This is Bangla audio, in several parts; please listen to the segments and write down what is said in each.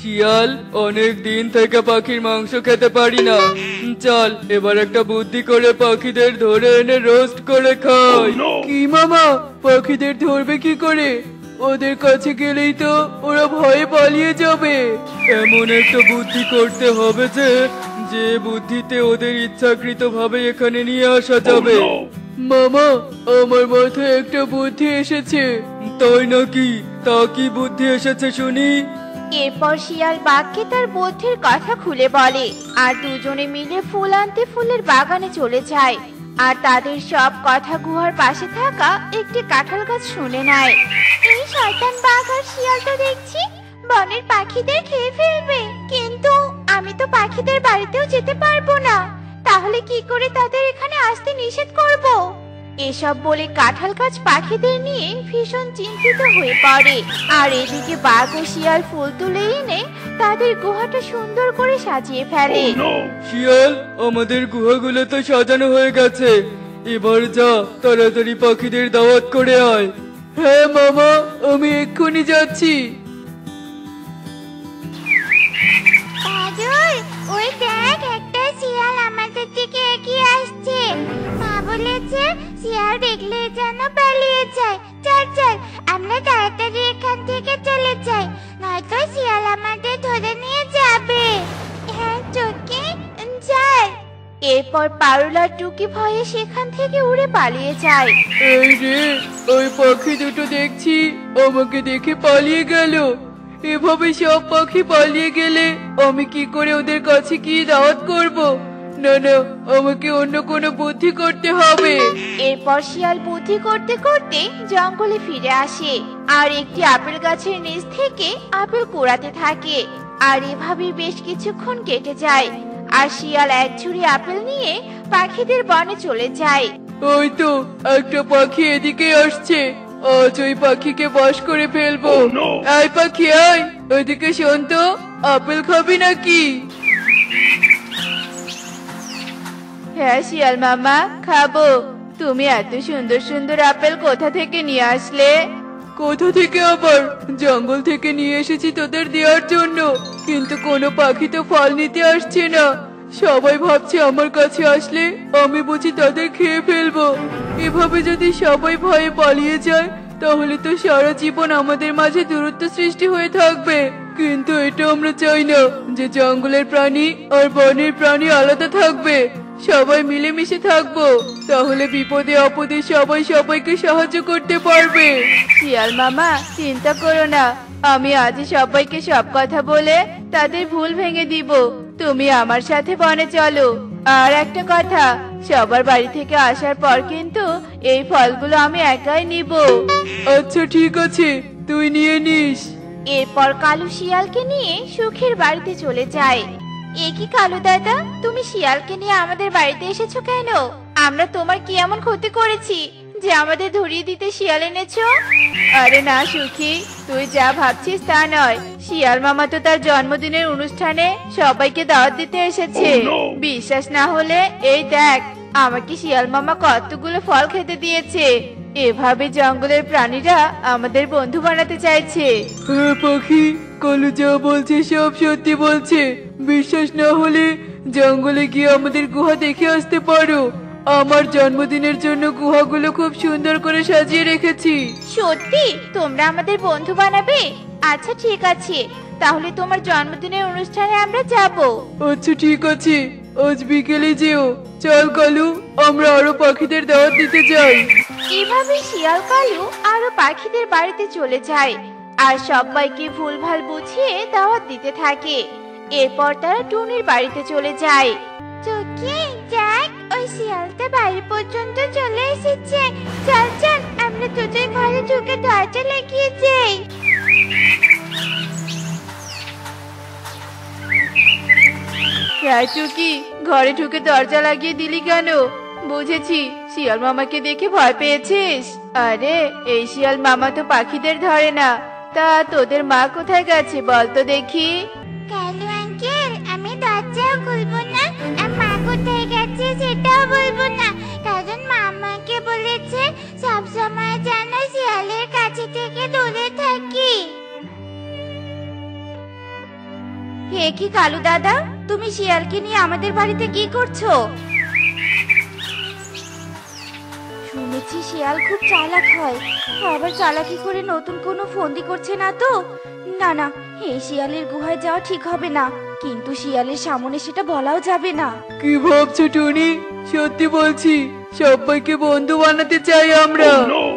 শিয়াল, অনেক দিন থেকে পাখির মাংস খেতে পারি না। চল এবার একটা বুদ্ধি করে পাখিদের ধরে এনে রোস্ট করে খাই। কি মামা, পাখিদের ধরবে কি করে? ওদের কাছে গেলেই তো ওরা ভয়ে পালিয়ে যাবে। এমন একটা বুদ্ধি করতে হবে যে যে বুদ্ধিতে ওদের ইচ্ছাকৃত ভাবে এখানে নিয়ে আসা যাবে। মামা, আমার মাথায় একটা বুদ্ধি এসেছে। তাই নাকি? তা কি বুদ্ধি এসেছে শুনি? এরপর শিয়াল বাঘকে তার বুদ্ধির কথা খুলে বলে, আর দুজনে মিলে ফুল আনতে ফুলের বাগানে চলে যায়। আর তাদের সব কথা গুহার পাশে থাকা একটি কাঁঠাল গাছ শুনে নেয়। এই শয়তান বাঘ আর শিয়াল তো দেখছি বনের পাখিদের খেয়ে ফেলবে, কিন্তু আমি তো পাখিদের বাড়িতেও যেতে পারবো না। তাহলে কি করে তাদের এখানে আসতে নিষেধ করব? এসব বলে কাঁঠাল গাছ পাখিদের নিয়ে ভীষণ চিন্তিত হয়ে পড়ে। আর এদিকে বাঘ ও শিয়াল ফুল তুলে এনে তাদের গুহাটা সুন্দর করে সাজিয়ে ফেলে। শিয়াল, আমাদের গুহাগুলো তো সাজানো হয়ে গেছে। এবার যা, তাড়াতাড়ি পাখিদের দাওয়াত করে আয়। হ্যাঁ মামা, আমি এক্ষুনি যাচ্ছি। ওই দেখ, একটা শিয়াল আমাদের দিকে এগিয়ে আসছে। মা বলেছে শিয়াল দেখলে যেন পালিয়ে যায়। চল চল, আমরা তাড়াতাড়ি এখান থেকে চলে যাই, নয়তো শিয়াল আমাদের ধরে নিয়ে যাবে। হ্যাঁ টুকি, চল। এরপর পারুল আর টুকি ভয়ে সেখান থেকে উড়ে পালিয়ে যায়। এই রে, ওই পাখি দুটো দেখছি আমাকে দেখে পালিয়ে গেল। এভাবে সব পাখি পালিয়ে গেলে আমি কি করে ওদের কাছে কি দাওয়াত করব? না না, আমাকে অন্য কোনো বুদ্ধি করতে হবে। এরপর শিয়াল বুদ্ধি করতে করতে জঙ্গলে ফিরে আসে আর একটি আপেল গাছের নিচ থেকে আপেল কুড়াতে থাকে। আর এভাবে বেশ কিছুক্ষণ কেটে যায়। আর শিয়াল এক ঝুড়ি আপেল নিয়ে পাখিদের বনে চলে যায়। ওই তো একটা পাখি এদিকে আসছে, আজ ওই পাখিকে বশ করে ফেলবো। আয় পাখি আয়, ওইদিকে শোন তো, আপেল খাবি নাকি? হ্যাঁ শিয়াল মামা, খাবো। তুমি এত সুন্দর সুন্দর আপেল কোথা থেকে নিয়ে আসলে? কোথা থেকে আবার? জঙ্গল থেকে নিয়ে এসেছি তোদের দেওয়ার জন্য, কিন্তু কোনো পাখি তো ফল নিতে আসছে না। সবাই ভাবছে আমার কাছে আসলে আমি বুঝি তাদের খেয়ে ফেলবো। এভাবে যদি সবাই ভয়ে পালিয়ে যায় তাহলে তো সারা জীবন আমাদের মাঝে দূরত্ব সৃষ্টি হয়ে থাকবে। কিন্তু এটা আমরা চাই না যে জঙ্গলের প্রাণী আর বনের প্রাণী আলাদা থাকবে। সবাই মিলেমিশে থাকবো, তাহলে বিপদে আপদে সবাই সবাইকে সাহায্য করতে পারবে। শিয়াল মামা, চিন্তা করো না, আমি আজই সবাইকে সব কথা বলে তাদের ভুল ভেঙে দিব। তুমি আমার সাথে বনে চলো। আর একটা কথা, সবার বাড়ি থেকে আসার পর কিন্তু এই ফলগুলো আমি একাই নিব। আচ্ছা ঠিক আছে, তুই নিয়ে নিস। এরপর কালু শিয়ালকে নিয়ে সুখের বাড়িতে চলে যায়। এ কি কালু দাদা, তুমি শিয়ালকে নিয়ে আমাদের বাড়িতে এসেছো কেন? আমরা তোমার কি এমন ক্ষতি করেছি যে আমাদের ধরিয়ে দিতে শিয়াল এনেছো? আরে না সুখী, তুই যা ভাবছিস তা নয়। শিয়াল মামা তো তার জন্মদিনের অনুষ্ঠানে সবাইকে দাওয়াত দিতে এসেছে। বিশ্বাস না হলে এই দেখ, আমাকে শিয়াল মামা কতগুলো ফল খেতে দিয়েছে। এভাবে জঙ্গলের প্রাণীরা আমাদের বন্ধু বানাতে চাইছে। হ্যাঁ পাখি, কালু যা বলছে সব সত্যি বলছে। বিশ্বাস না হলে জঙ্গলে গিয়ে আমাদের গুহা দেখে আসতে পারো। আমার জন্মদিনের জন্য গুহাগুলো খুব সুন্দর করে সাজিয়ে রেখেছি। সত্যি তোমরা আমাদের বন্ধু বানাবে? আচ্ছা ঠিক আছে, তাহলে তোমার জন্মদিনের অনুষ্ঠানে আমরা যাব। আচ্ছা ঠিক আছে, আজ বিকেলে যেও। চল কালু, আমরা আরো পাখিদের দাওয়াত দিতে যাই। এভাবে শিয়াল কালু আরো পাখিদের বাড়িতে চলে যায় আর সবাইকে ভুলভাল বুঝিয়ে দাওয়াত দিতে থাকে। এরপর তারা টুনির বাড়িতে চলে যায়। চুকি দেখ, ওই শিয়ালটা বাড়ি পর্যন্ত চলে এসেছে। চল চল, আমরা দুটোই ঘরে ঢুকে দরজা লাগিয়ে যাই। টুকি, ঘরে ঢুকে দরজা লাগিয়ে দিলি কেন? বুঝেছি, শিয়াল মামাকে দেখে ভয় পেয়েছিস। আরে এই শিয়াল মামা তো পাখিদের ধরে না। তা তোদের মা কোথায় গেছে বলতো দেখি? কালু আঙ্কেল, আমি দরজাও খুলবো না, আর মা কোথায় গেছে সেটাও বলবো না, কারণ মামাকে বলেছে সবসময় যেন শিয়ালের কাছে থেকে দূরে থাকি। কি কালু দাদা, তুমি শিয়ালকে নিয়ে আমাদের বাড়িতে কি করছো? শুনেছি শিয়াল খুব চালাক হয়, আবার চালাকি করে নতুন কোনো ফন্দি করছে না তো? না না, এই শিয়ালের গুহায় যাওয়া ঠিক হবে না, কিন্তু শিয়ালের সামনে সেটা বলাও যাবে না। কি ভাবছো টুনি? সত্যি বলছি, সবাইকে বন্ধু বানাতে চাই আমরা।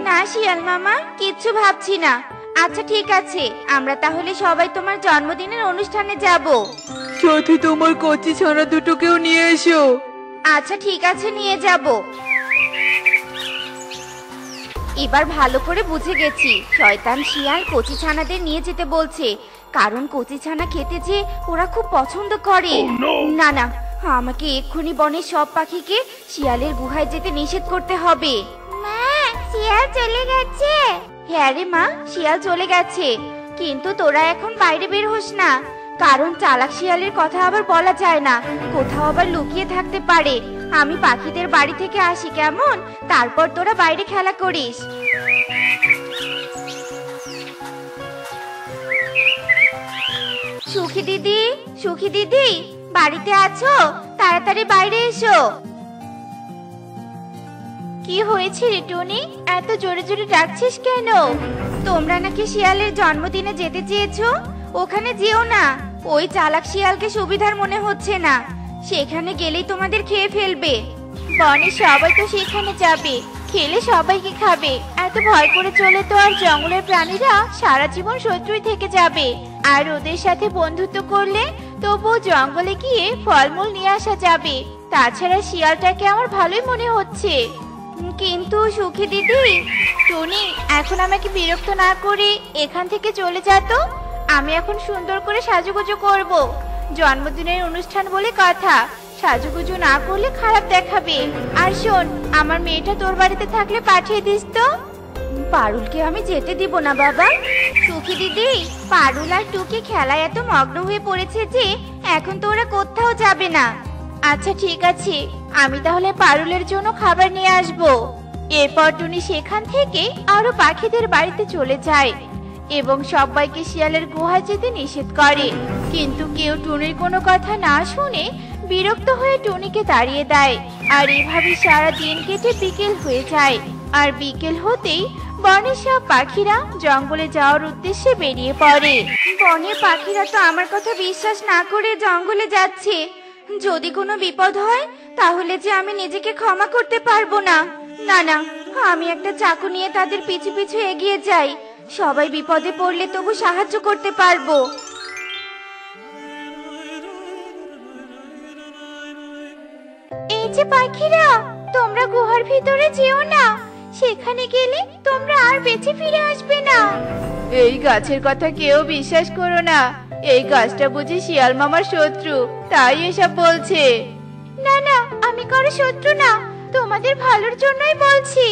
না শিয়াল মামা, কিচ্ছু ভাবছি না। আচ্ছা ঠিক আছে, আমরা তাহলে সবাই তোমার জন্মদিনের অনুষ্ঠানে যাব। সাথে তোমার কচি ছানা দুটোকেও নিয়ে এসো। আচ্ছা ঠিক আছে, নিয়ে যাব। এবার ভালো করে বুঝে গেছি, শয়তান শিয়াল কচি ছানাদের নিয়ে যেতে বলছে, কারণ কচি ছানা খেতে যে ওরা খুব পছন্দ করে। না না, আমাকে এক্ষুনি বনের সব পাখিকে শিয়ালের গুহায় যেতে নিষেধ করতে হবে। মা, শিয়াল চলে গেছে। হ্যাঁ রে মা, শিয়াল চলে গেছে, কিন্তু তোরা এখন বাইরে বের হোস না, কারণ চালাক শিয়ালের কথা আবার বলা যায় না, কোথাও আবার লুকিয়ে থাকতে পারে। আমি পাখিদের বাড়ি থেকে আসি কেমন, তারপর তোরা বাইরে খেলা করিস। সুখী দিদি, সুখী দিদি, বাড়িতে আছো? তাড়াতাড়ি বাইরে এসো। কি হয়েছে রে টুনি, এত জোরে জোরে ডাকছিস কেন? তোমরা নাকি শিয়ালের জন্মদিনে যেতে চেয়েছো, ওখানে যেও না, ওই চালাক শিয়ালকে সুবিধার মনে হচ্ছে না, সেখানে গেলেই তোমাদের খেয়ে ফেলবে। বনে সবাই তো সেখানে যাবে, খেলে সবাইকে খাবে, এত ভয় করে চলে তো আর জঙ্গলের প্রাণীরা সারা জীবন শত্রুই থেকে যাবে। আর ওদের সাথে বন্ধুত্ব করলে তবুও জঙ্গলে গিয়ে ফলমূল নিয়ে আসা যাবে। তাছাড়া শিয়ালটাকে আমার ভালোই মনে হচ্ছে। কিন্তু সুখী দিদি, টুনি, এখন আমাকে বিরক্ত না করে এখান থেকে চলে যা তো। আমি এখন সুন্দর করে সাজুগুজু করব, জন্মদিনের অনুষ্ঠান বলে কথা, সাজুগুজু না করলে খারাপ দেখাবে। আর শোন, আমার মেয়েটা তোর বাড়িতে থাকলে পাঠিয়ে দিস তো। পারুলকে আমি যেতে দিব না বাবা। সুখী দিদি, পারুল আর টুকি খেলায় এত মগ্ন হয়ে পড়েছে যে এখন তো ওরা কোথাও যাবে না। আচ্ছা ঠিক আছে, আমি তাহলে পারুলের জন্য খাবার নিয়ে আসব। এরপর টুনি সেখান থেকে আরো পাখিদের বাড়িতে চলে যায় এবং সবাইকে শিয়ালের গুহায় যেতে নিষেধ করে, কিন্তু কেউ টুনির কোনো কথা না শুনে বিরক্ত হয়ে টুনিকে তাড়িয়ে দেয়। আর এভাবে সারা দিন কেটে বিকেল হয়ে যায়। আর বিকেল হতেই বনের সব পাখিরা জঙ্গলে যাওয়ার উদ্দেশ্যে বেরিয়ে পড়ে। বনের পাখিরা তো আমার কথা বিশ্বাস না করে জঙ্গলে যাচ্ছে, যদি কোনো বিপদ হয় তাহলে যে আমি নিজেকে ক্ষমা করতে পারবো না। না না, আমি একটা চাকু নিয়ে তাদের পিছু পিছু এগিয়ে যাই, সবাই বিপদে পড়লে তবু সাহায্য করতে পারবো। এই যে পাখিরা, তোমরা গুহার ভিতরে যেও না, সেখানে গেলে তোমরা আর বেঁচে ফিরে আসবে না। এই গাছের কথা কেউ বিশ্বাস করো না, এই গাছটা বুঝি শিয়াল মামার শত্রু, তাই এসব বলছে। না না, আমি কারো শত্রু না, তোমাদের ভালোর জন্যই বলছি।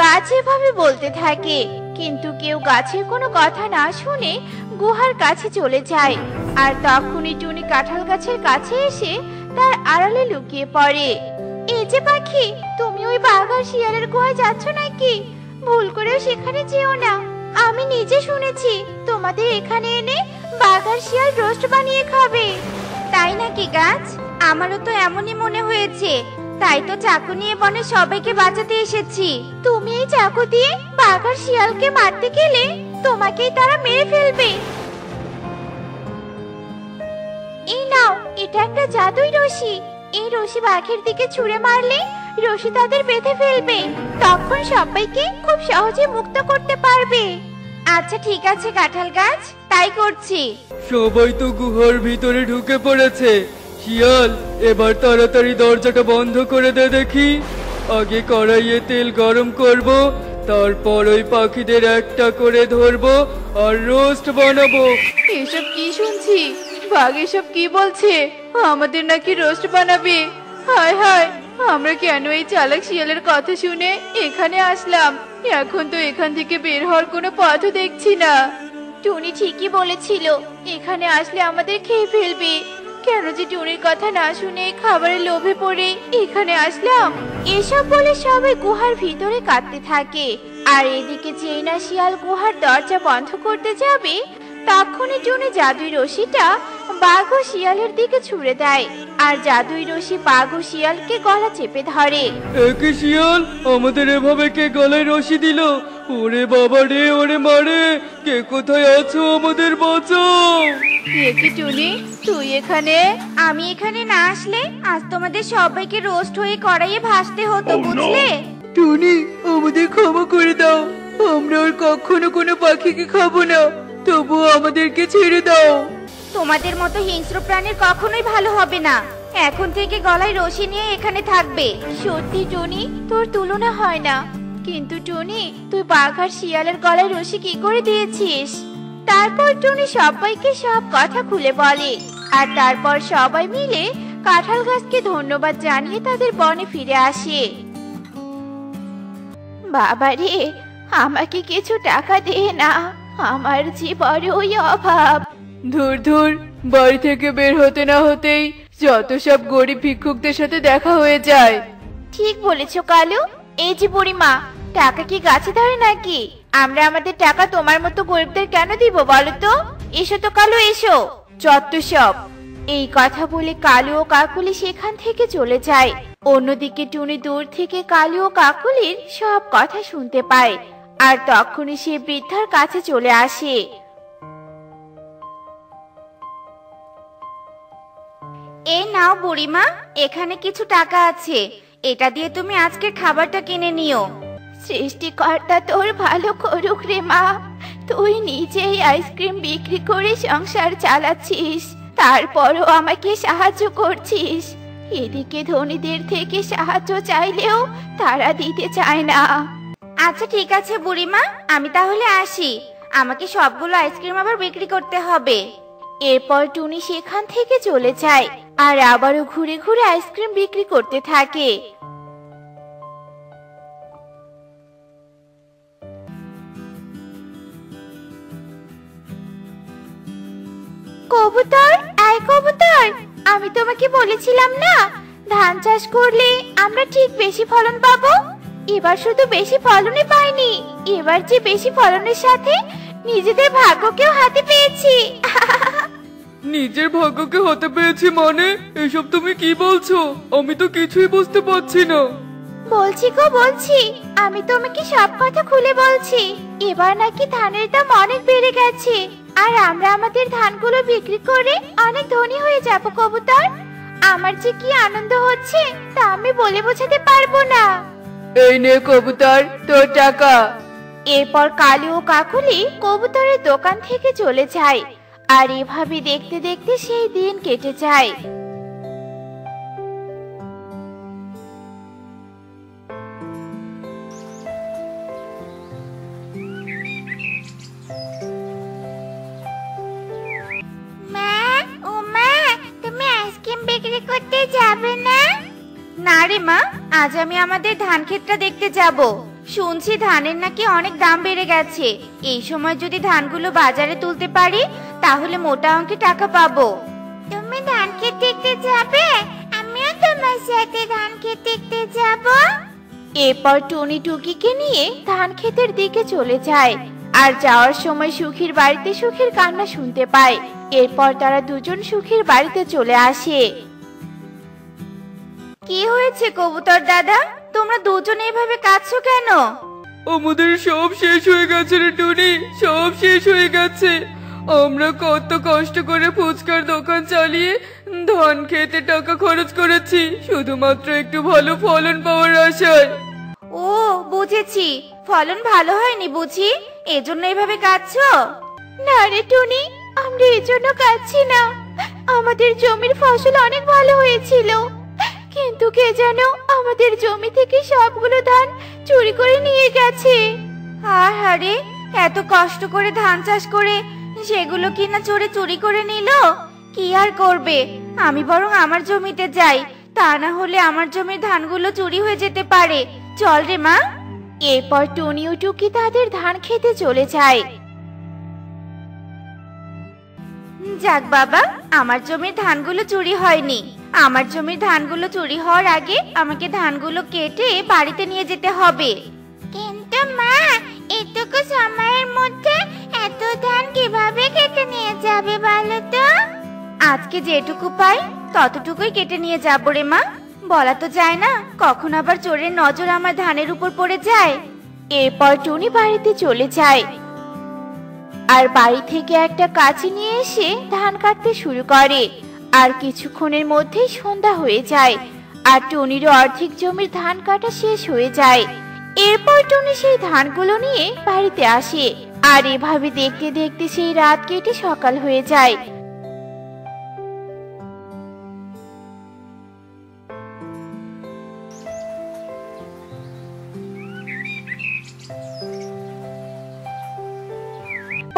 গাছ এভাবে বলতে থাকে, কিন্তু কেউ গাছের কোনো কথা না শুনে গুহার কাছে চলে যায়। আর তখনই টুনি কাঁঠাল গাছের কাছে এসে তার আড়ালে লুকিয়ে পড়ে। এই যে পাখি, তুমি ওই বাঘ আর শিয়ালের গুহায় যাচ্ছ নাকি? ভুল করেও সেখানে যেও না, আমি নিজে শুনেছি তোমাদের এখানে এনে বাঘ আর শিয়াল রোস্ট বানিয়ে খাবে। তাই নাকি গাছ? আমারও তো এমনই মনে হয়েছে, তাই তো চাকু নিয়ে বনে সবাইকে বাঁচাতে এসেছি। তুমি এই চাকু দিয়ে বাঘ আর শিয়ালকে মারতে গেলে তোমাকেই তারা মেরে ফেলবে। এই নাও, এটা একটা জাদুই রশি, এই রশি বাঘের দিকে ছুঁড়ে মারলে রশি তাদের বেঁধে ফেলবে, তখন সবাইকে খুব সহজে মুক্ত করতে পারবে। আচ্ছা ঠিক আছে কাঁঠাল গাছ, তাই করছি। সবাই তো গুহার ভিতরে ঢুকে পড়েছে। শিয়াল, এবার তাড়াতাড়ি দরজাটা বন্ধ করে দে দেখি। আগে কড়াইয়ে তেল গরম করব, তারপর ওই পাখিদের একটা করে ধরবো আর রোস্ট বানাবো। এসব কি শুনছি? বাঘ এসব কি বলছে? আমাদের নাকি রোস্ট বানাবে? হায় হায়, আমরা কেন এই চালাক শিয়ালের কথা শুনে এখানে আসলাম? এখন তো এখান থেকে বের হওয়ার কোনো পথও দেখছি না। টুনি ঠিকই বলেছিল, এখানে আসলে আমাদের খেয়ে ফেলবে। কেন যে টুনির কথা না শুনে খাবারের লোভে পড়ে এখানে আসলাম? এসব বলে সবাই গুহার ভিতরে কাঁদতে থাকে। আর এদিকে যেই না শিয়াল গুহার দরজা বন্ধ করতে যাবে, তখনই টুনি জাদুই রশিটা বাঘ ও শিয়ালের দিকে ছুঁড়ে দেয় আর জাদুই রশি বাঘ ও শিয়ালকে গলা চেপে ধরে। একে শিয়াল, আমাদের এভাবে কে গলায় রশি দিল? ওরে বাবা রে, ওরে মারে, কে কোথায় আছো? আমাদের বাঁচাও। একে টুনি, তুই এখানে? আমি এখানে না আসলে আজ তোমাদের সবাইকে রোস্ট হয়ে কড়াইয়ে ভাসতে হতো, বুঝলে? টুনি, আমাদের ক্ষমা করে দাও। আমরা আর কখনো কোনো পাখিকে খাবো না, তবুও আমাদেরকে ছেড়ে দাও। তোমাদের মতো হিংস্র প্রাণীর কখনোই ভালো হবে না। এখন থেকে গলায় রশি নিয়ে এখানে থাকবে। সত্যি টুনি, তোর তুলনা হয় না। কিন্তু টুনি, তুই বাঘ আর শিয়ালের গলায় রশি কি করে দিয়েছিস? তারপর টুনি সবাইকে সব কথা খুলে বলে আর তারপর সবাই মিলে কাঁঠাল গাছকে ধন্যবাদ জানিয়ে তাদের বনে ফিরে আসে। বাবারে, আমাকে কিছু টাকা দে না, আমার যে বড়ই অভাব। ধুর ধুর, বাড়ি থেকে বের হতে না হতেই যত সব গরিব ভিক্ষুকদের সাথে দেখা হয়ে যায়। ঠিক বলেছো কালু। এই যে বুড়িমা, টাকা কি গাছে ধরে নাকি? আমরা আমাদের টাকা তোমার মতো গরিবদের কেন দিব বলো তো? এসো তো কালু, এসো। যত সব। এই কথা বলে কালু ও কাকুলি সেখান থেকে চলে যায়। অন্যদিকে টুনি দূর থেকে কালু ও কাকুলির সব কথা শুনতে পায় আর তখনই সে বৃদ্ধার কাছে চলে আসে। এই নাও বুড়িমা, এখানে কিছু টাকা আছে, এটা দিয়ে তুমি আজকের খাবারটা কিনে নিও। সৃষ্টিকর্তা তোর ভালো করুক রে মা, তুই নিজেই আইসক্রিম বিক্রি করে সংসার চালাচ্ছিস, তারপরও আমাকে সাহায্য করছিস। এদিকে ধনীদের থেকে সাহায্য চাইলেও তারা দিতে চায় না। আচ্ছা ঠিক আছে বুড়িমা, আমি তাহলে আসি। আমাকে সবগুলো আইসক্রিম আবার বিক্রি করতে হবে। এরপর টুনি সেখান থেকে চলে যায় আর আবারও ঘুরে ঘুরে আইসক্রিম বিক্রি করতে থাকে। কবুতর, এই কবুতর, আমি তোমাকে বলেছিলাম না ধান চাষ করলে আমরা ঠিক বেশি ফলন পাবো। এবার শুধু বেশি ফলনই পাইনি, এবার যে বেশি ফলনের সাথে নিজেদের ভাগ্যকেও হাতে পেয়েছি। নিজের ভাগ্যকে হতে পেয়েছি মানে? এসব তুমি কি বলছো? আমি তো কিছুই বুঝতে পারছি না। বলছি গো বলছি, আমি তোমাকে সব কথা খুলে বলছি। এবার নাকি ধানের দাম অনেক বেড়ে গেছে আর আমরা আমাদের ধানগুলো বিক্রি করে অনেক ধনী হয়ে যাব কবুতর। আমার যে কি আনন্দ হচ্ছে তা আমি বলে বোঝাতে পারবো না। এই নে কবুতর, তোর টাকা। এরপর কালু ও কাকুলি কবুতরের দোকান থেকে চলে যায় আর এভাবে দেখতে দেখতে সেই দিন কেটে যায়। না রে মা, আজ আমি আমাদের ধান ক্ষেতটা দেখতে যাব। শুনছি ধানের নাকি অনেক দাম বেড়ে গেছে। এই সময় যদি ধানগুলো বাজারে তুলতে পারি তাহলে মোটা অঙ্কে টাকা পাবো। তুমি ধান ক্ষেত দেখতে যাবে? আমিও তোমার সাথে ধান ক্ষেত দেখতে যাব। এরপর টুনি টুকিকে নিয়ে ধান ক্ষেতের দিকে চলে যায় আর যাওয়ার সময় সুখীর বাড়িতে সুখীর কান্না শুনতে পায়। এরপর তারা দুজন সুখীর বাড়িতে চলে আসে। কি হয়েছে কবুতর দাদা, তোমরা দুজনে এভাবে কাঁদছো কেন? আমাদের সব শেষ হয়ে গেছে রে টুনি, সব শেষ হয়ে গেছে। আমরা কত কষ্ট করে ফুচকার দোকান চালিয়ে ধান খেতে টাকা খরচ করেছি শুধুমাত্র একটু ভালো ফলন পাওয়ার আশায়। ও বুঝেছি, ফলন ভালো হয়নি বুঝি, এজন্য এভাবে কাঁদছো? না রে টুনি, আমরা এজন্য কাঁদছি না। আমাদের জমির ফসল অনেক ভালো হয়েছিল, কিন্তু কে যেন আমাদের জমি থেকে সবগুলো ধান চুরি করে নিয়ে গেছে। আরে, এত কষ্ট করে ধান চাষ করে সেগুলো কিনা চুরি করে নিল। কি আর করবে, আমি বরং আমার জমিতে যাই, তা না হলে আমার জমির ধানগুলো চুরি হয়ে যেতে পারে। চল রে মা। এরপর টুনি ও টুকি তাদের ধান খেতে চলে যায়। যাক বাবা, আমার জমির ধানগুলো চুরি হয়নি। আমার জমির ধানগুলো চুরি হওয়ার আগে আমাকে ধানগুলো কেটে বাড়িতে নিয়ে যেতে হবে। কিন্তু মা, এটুকু সময়ের মধ্যে এত ধান কিভাবে কেটে নিয়ে যাবে বলো তো? আজকে যেটুকু পাই ততটুকুই কেটে নিয়ে যাবো রে মা। বলা তো যায় না, কখন আবার চোরের নজর আমার ধানের উপর পড়ে যায়। এরপর টুনি বাড়িতে চলে যায় আর বাড়ি থেকে একটা কাঁচি নিয়ে এসে ধান কাটতে শুরু করে। আর কিছুক্ষণের মধ্যেই সন্ধ্যা হয়ে যায় আর টুনির অর্ধেক জমির ধান কাটা শেষ হয়ে যায়। এরপর টুনি সেই ধানগুলো নিয়ে বাড়িতে আসে আর এভাবে দেখতে দেখতে সেই রাত কেটে সকাল হয়ে যায়।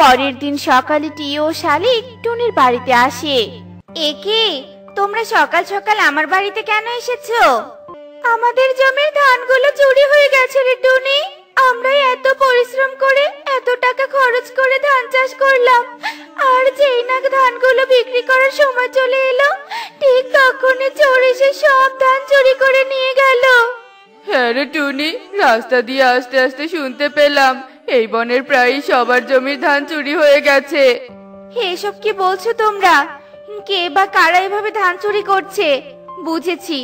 পরের দিন সকালে টিয়া ও শালিক টুনির বাড়িতে আসে। একে তোমরা সকাল সকাল আমার বাড়িতে কেন এসেছো? আমাদের জমির ধানগুলো চুরি হয়ে গেছে রে টুনি। আমরা এত পরিশ্রম করে এত টাকা খরচ করে ধান চাষ করলাম, আর যেই না ধানগুলো বিক্রি করার সময় চলে এলো, ঠিক তখনই চোর এসে সব ধান চুরি করে নিয়ে গেল। হ্যাঁ রে টুনি, রাস্তা দিয়ে আস্তে আস্তে শুনতে পেলাম এই বনের প্রায় সবার জমির ধান চুরি হয়ে গেছে। এসব কি বলছো তোমরা? কে বা কারা এভাবে ধান চুরি করছে? বুঝেছি,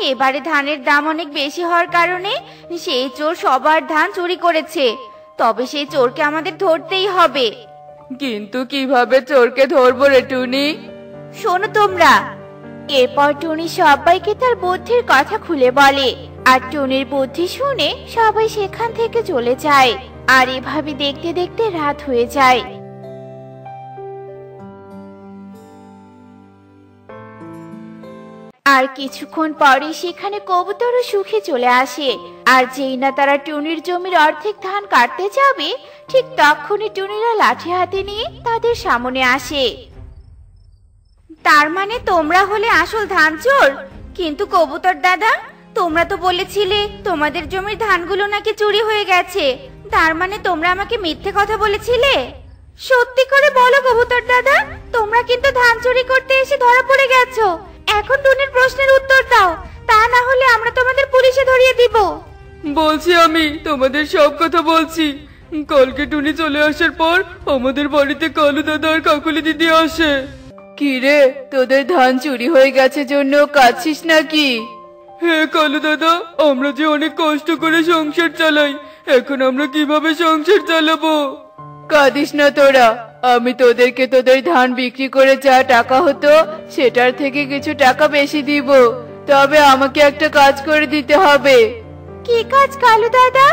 এবারে ধানের দাম অনেক বেশি হওয়ার কারণে সেই চোর সবার ধান চুরি করেছে। তবে সেই চোরকে আমাদের ধরতেই হবে। কিন্তু কিভাবে চোরকে ধরবো রে টুনি? শোনো তোমরা। এরপর টুনি সবাইকে তার বুদ্ধির কথা খুলে বলে আর টুনির বুদ্ধি শুনে সবাই সেখান থেকে চলে যায়। আর এভাবে দেখতে দেখতে রাত হয়ে যায়। আর কিছুক্ষণ পরে সেখানে কবুতর ও সুখী চলে আসে। আর যেই না তারা টুনির জমির অর্ধেক ধান কাটতে যাবে, ঠিক তখনই টুনিরা লাঠি হাতে নিয়ে তাদের সামনে আসে। তার মানে তোমরা হলে আসল ধান চোর? কিন্তু কবুতর দাদা, তোমরা তো বলেছিলে তোমাদের জমির ধানগুলো নাকি চুরি হয়ে গেছে। তার মানে তোমরা আমাকে মিথ্যে কথা বলেছিলে? সত্যি করে বলো কবুতর দাদা, তোমরা কিন্তু ধান চুরি করতে এসে ধরা পড়ে গেছো। এখন টুনির প্রশ্নের উত্তর দাও, তা না হলে আমরা তোমাদের পুলিশে ধরিয়ে দিব। বলছি, আমি তোমাদের সব কথা বলছি। কালকে টুনি চলে আসার পর আমাদের বাড়িতে কালু দাদা আর কাকুলি দিদি আসে। কি রে, তোদের ধান চুরি হয়ে গেছে জন্য কাঁদছিস নাকি? হ্যাঁ কালু দাদা, আমরা যে অনেক কষ্ট করে সংসার চালাই, এখন আমরা কিভাবে সংসার চালাবো? কাঁদিস না তোরা, আমি তোদেরকে তোদের ধান বিক্রি করে যা টাকা হতো সেটার থেকে কিছু টাকা বেশি দিব। তবে আমাকে একটা কাজ করে দিতে হবে। কি কাজ কালু দাদা?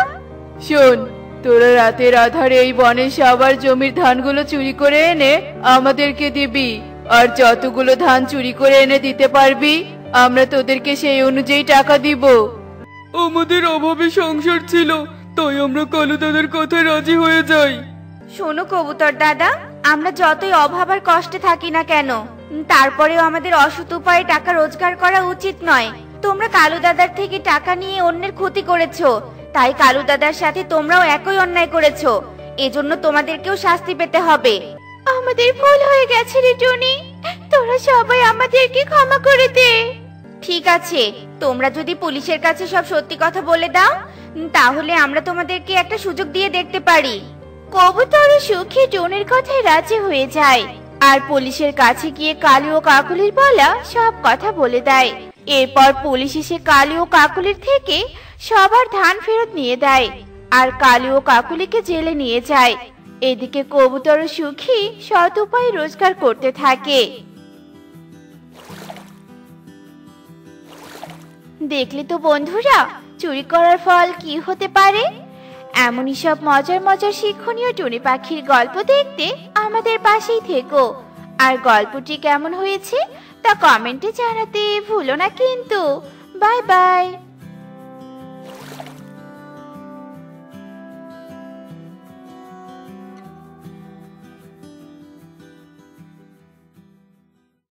শোন, তোরা রাতের আধারে এই বনের সবার জমির ধানগুলো চুরি করে এনে আমাদেরকে দিবি। আর যতগুলো ধান চুরি করে এনে দিতে পারবি, আমরা তোদেরকে সেই অনুযায়ী টাকা দিব। আমাদের অভাবে সংসার ছিল, তাই আমরা কালু দাদার কথায় রাজি হয়ে যাই। শোনো কবুতর দাদা, আমরা যতই অভাব আর কষ্টে থাকি না কেন, তারপরেও আমাদের অসৎ উপায়ে টাকা রোজগার করা উচিত নয়। তোমরা কালু দাদার থেকে টাকা নিয়ে অন্যের ক্ষতি করেছো, তাই কালু দাদার সাথে তোমরাও একই অন্যায় করেছো। এজন্য তোমাদেরকেও শাস্তি পেতে হবে। আমাদের ভুল হয়ে গেছে রে টুনি, তোরা সবাই আমাদেরকে ক্ষমা করে দে। ঠিক আছে, তোমরা যদি পুলিশের কাছে সব সত্যি কথা বলে দাও, তাহলে আমরা তোমাদেরকে একটা সুযোগ দিয়ে দেখতে পারি। কবুতর ও সুখী টুনির কথায় রাজি হয়ে যায় আর পুলিশের কাছে গিয়ে কালু ও কাকুলির বলা সব কথা বলে দেয়। এরপর পুলিশ এসে কালু ও কাকুলির থেকে সবার ধান ফেরত নিয়ে দেয় আর কালু ও কাকুলিকে জেলে নিয়ে যায়। এদিকে কবুতর ও সুখী সৎ উপায়ে রোজগার করতে থাকে। দেখলে তো বন্ধুরা, চুরি করার ফল কি হতে পারে। এমনই সব মজার মজার শিক্ষণীয় টুনি পাখির গল্প দেখতে আমাদের পাশেই থেকো। আর গল্পটি কেমন হয়েছে তা কমেন্টে জানাতে ভুলো না কিন্তু। Bye bye.